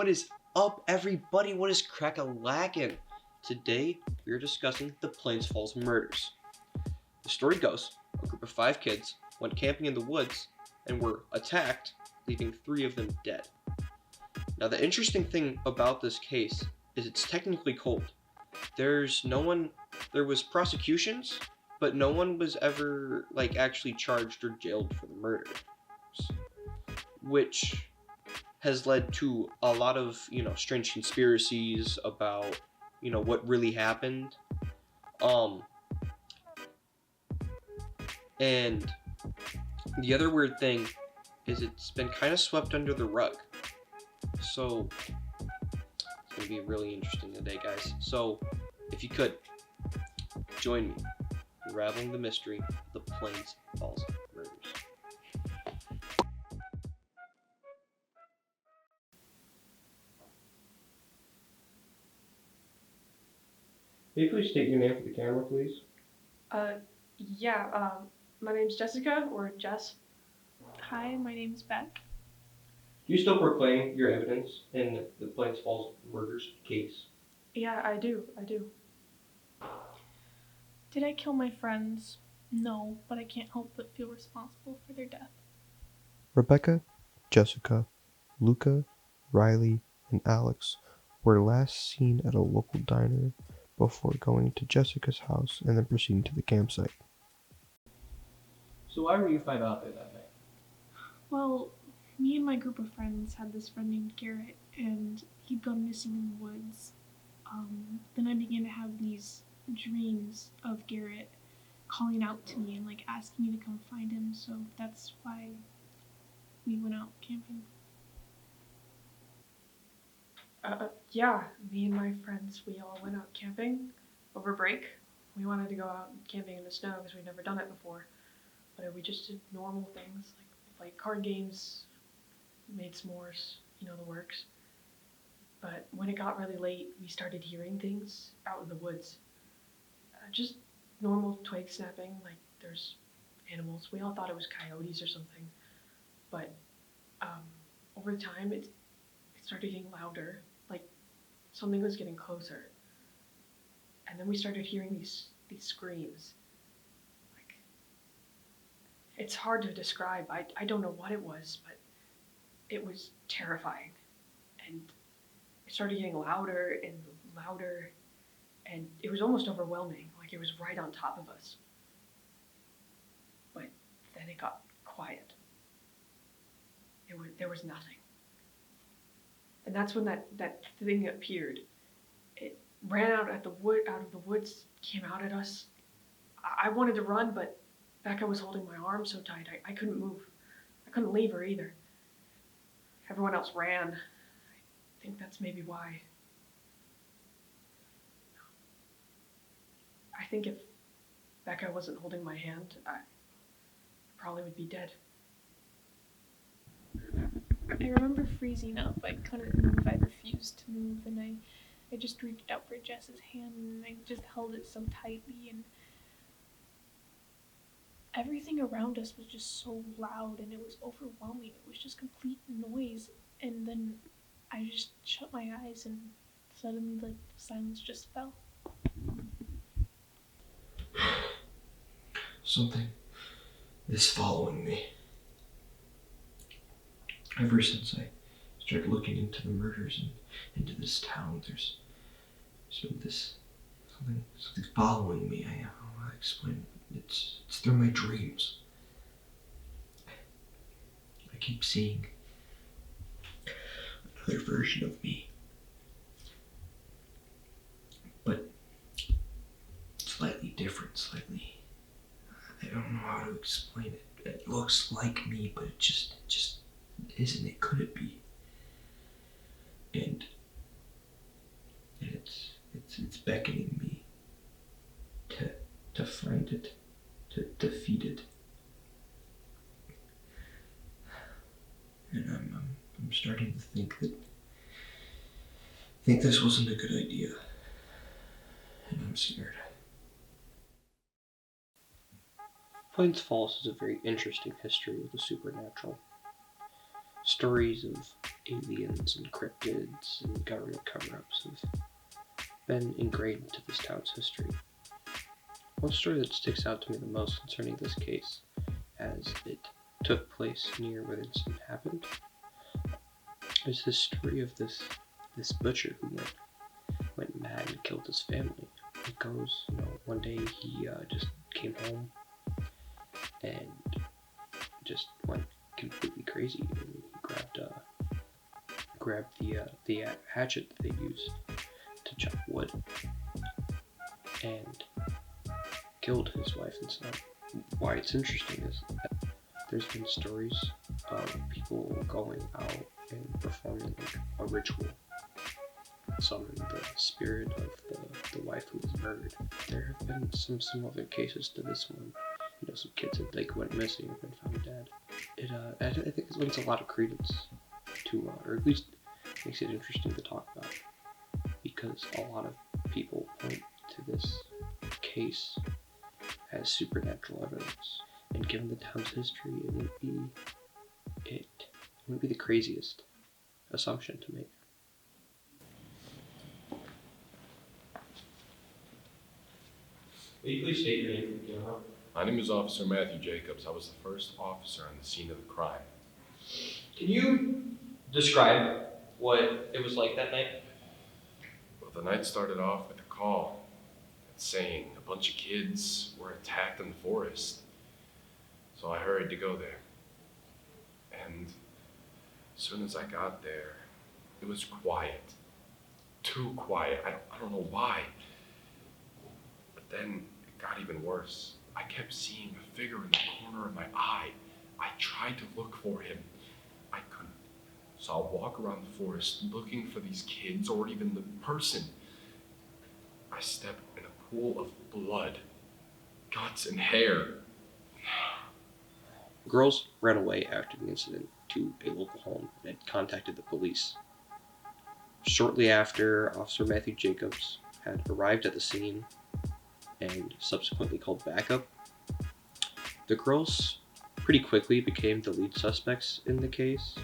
What is up, everybody? What is crack-a-lackin'? Today, we are discussing the Plains Falls murders. The story goes, a group of 5 kids went camping in the woods and were attacked, leaving 3 of them dead. Now, the interesting thing about this case is it's technically cold. There was prosecutions, but no one was ever, actually charged or jailed for the murders, which has led to a lot of, strange conspiracies about, what really happened. Um, and the other weird thing is it's been kind of swept under the rug. So it's going to be really interesting today, guys. So if you could, join me in unraveling the mystery of the Plains Falls murders. Can you please state your name for the camera, please? Yeah, my name's Jessica, or Jess. Hi, my name's Beth. Do you still proclaim your evidence in the Plains Falls murders case? Yeah, I do. Did I kill my friends? No, but I can't help but feel responsible for their death. Rebecca, Jessica, Luca, Riley, and Alex were last seen at a local diner before going to Jessica's house and then proceeding to the campsite. So why were you 5 out there that night? Well, me and my group of friends had this friend named Garrett, and he'd gone missing in the woods. Then I began to have these dreams of Garrett calling out to me and asking me to come find him, so that's why we went out camping. Yeah, me and my friends, we all went out camping over break. We wanted to go out camping in the snow because we'd never done it before. But we just did normal things, like we played card games, made s'mores, the works. But when it got really late, we started hearing things out in the woods. Just normal twig snapping, like there's animals. We all thought it was coyotes or something. But over time, it started getting louder, like something was getting closer. And then we started hearing these screams. Like, it's hard to describe. I don't know what it was, but it was terrifying. And it started getting louder and louder, and it was almost overwhelming, like it was right on top of us. But then it got quiet. There was nothing. And that's when that thing appeared. It ran out of the woods, came out at us. I wanted to run, but Becca was holding my arm so tight, I couldn't move. I couldn't leave her either. Everyone else ran. I think that's maybe why. I think if Becca wasn't holding my hand, I probably would be dead. I remember freezing up. I couldn't move. I refused to move, and I just reached out for Jess's hand, and I just held it so tightly, and everything around us was just so loud, and it was overwhelming. It was just complete noise, and then I just shut my eyes, and suddenly, the silence just fell. Something is following me. Ever since I started looking into the murders and into this town, there's been something following me. I don't know how to explain it. It's through my dreams. I keep seeing another version of me, but slightly different, I don't know how to explain it. It looks like me, but it just isn't. It couldn't be. And it's beckoning me to find it, to defeat it. And I'm starting to think this wasn't a good idea. And I'm scared. Plains Falls has a very interesting history with the supernatural. Stories of aliens and cryptids and government cover-ups have been ingrained into this town's history. One story that sticks out to me the most concerning this case, as it took place near where the incident happened, is the story of this butcher who went mad and killed his family. It goes, one day he just came home and just went completely crazy. And he grabbed the hatchet that they used to chop wood and killed his wife and son. Why it's interesting is that there's been stories of people going out and performing like a ritual, summon the spirit of the wife who was murdered. There have been some similar cases to this one. Some kids that went missing and been found dead. I think it lends a lot of credence to, or at least makes it interesting to talk about, because a lot of people point to this case as supernatural evidence. And given the town's history, it wouldn't be the craziest assumption to make. Will you please state your name for the camera? My name is Officer Matthew Jacobs. I was the first officer on the scene of the crime. Can you describe what it was like that night? Well, the night started off with a call saying a bunch of kids were attacked in the forest. So I hurried to go there. And as soon as I got there, it was quiet. Too quiet. I don't know why. But then it got even worse. I kept seeing a figure in the corner of my eye. I tried to look for him. I couldn't. So I'll walk around the forest looking for these kids or even the person. I stepped in a pool of blood, guts, and hair. The girls ran away after the incident to a local home and had contacted the police. Shortly after, Officer Matthew Jacobs had arrived at the scene and subsequently called backup. The girls pretty quickly became the lead suspects in the case,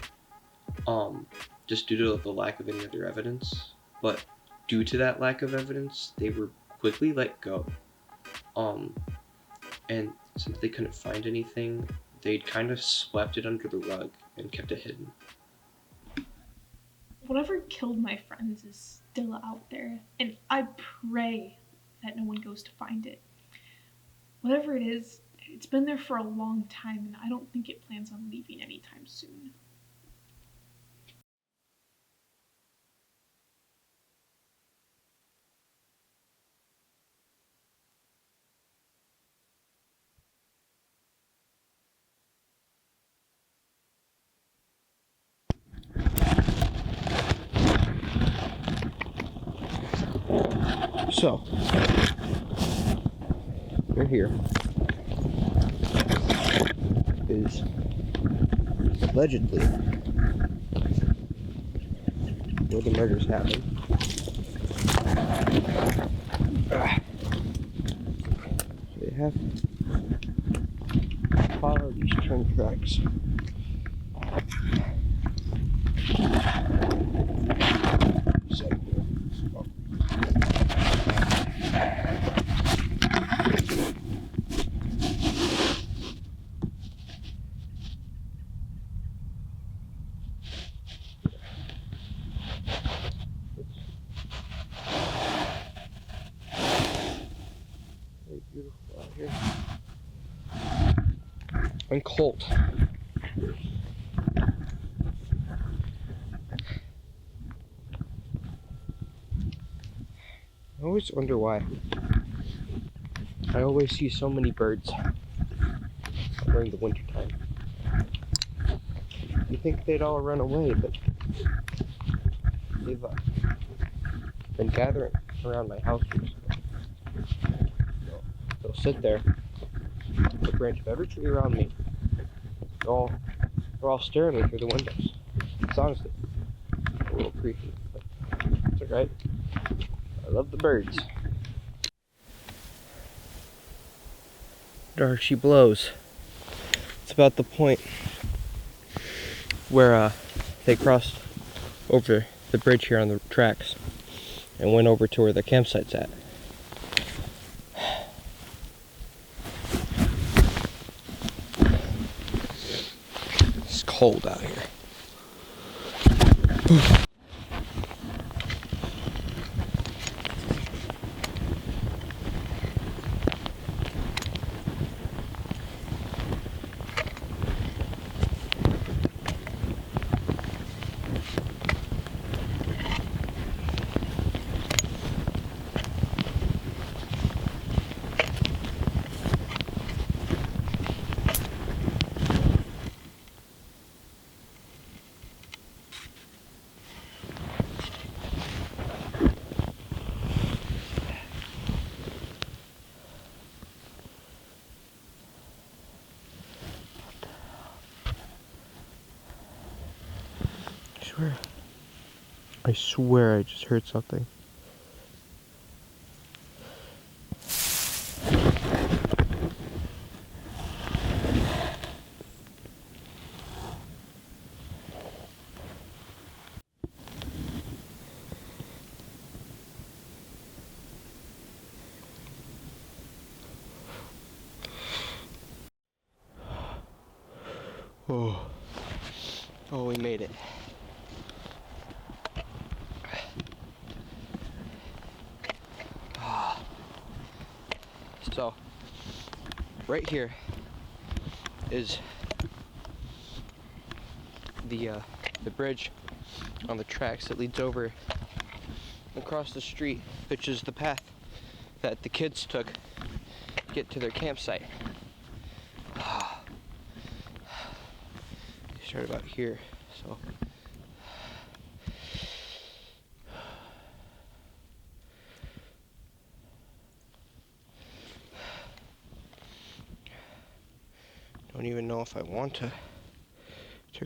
just due to the lack of any other evidence. But due to that lack of evidence, they were quickly let go. And since they couldn't find anything, they'd kind of swept it under the rug and kept it hidden. Whatever killed my friends is still out there, and I pray that no one goes to find it. Whatever it is, it's been there for a long time, and I don't think it plans on leaving anytime soon. So, right here is allegedly where the murders happened. They have to follow these train tracks. So, very beautiful out here. And cold. I always wonder why. I always see so many birds during the winter time. You think they'd all run away, but they've been gathering around my house recently. They'll sit there, on the branch of every tree around me. They're all staring at me through the windows. It's honestly a little creepy, but it's alright. I love the birds. Dark she blows. It's about the point where they crossed over the bridge here on the tracks and went over to where the campsite's at. It's cold out here. I swear I just heard something. Oh, we made it. So, right here is the bridge on the tracks that leads over across the street, which is the path that the kids took to get to their campsite. They started about here, so. Don't even know if I want to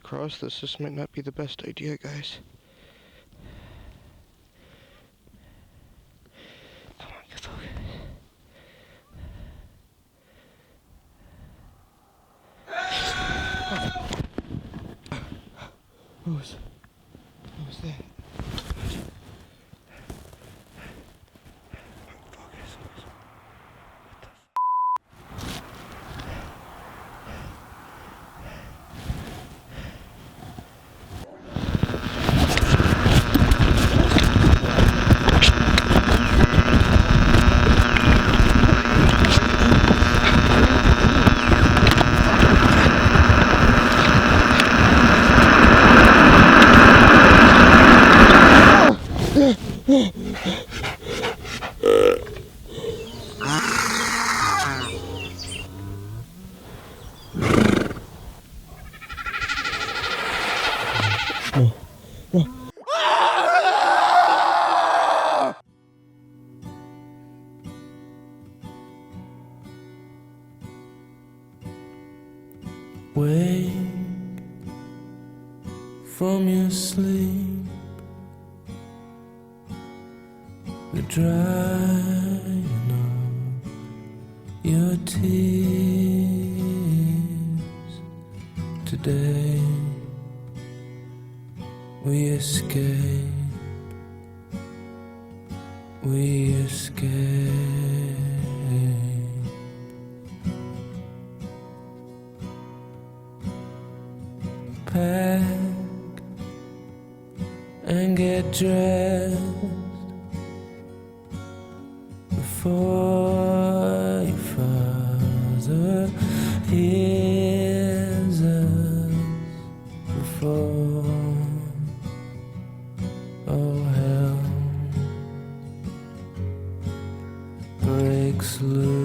cross this. This might not be the best idea, guys. Come on, get focused. What was that? Focus. Wake from your sleep, we're drying up your tears. Today we escape, we escape. Pack and get dressed before your father hears us, before all hell breaks loose.